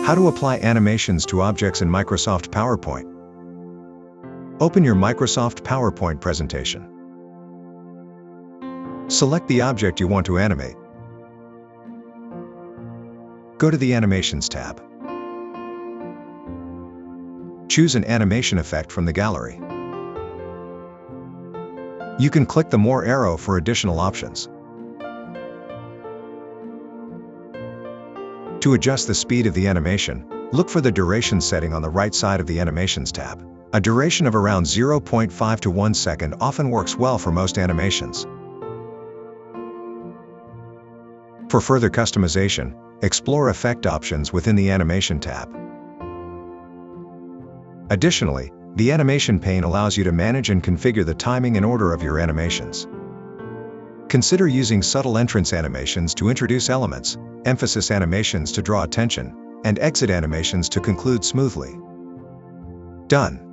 How to apply animations to objects in Microsoft PowerPoint. Open your Microsoft PowerPoint presentation. Select the object you want to animate. Go to the Animations tab. Choose an animation effect from the gallery. You can click the More arrow for additional options. To adjust the speed of the animation, look for the duration setting on the right side of the Animations tab. A duration of around 0.5 to 1 second often works well for most animations. For further customization, explore effect options within the Animation tab. Additionally, the Animation pane allows you to manage and configure the timing and order of your animations. Consider using subtle entrance animations to introduce elements, emphasis animations to draw attention, and exit animations to conclude smoothly. Done.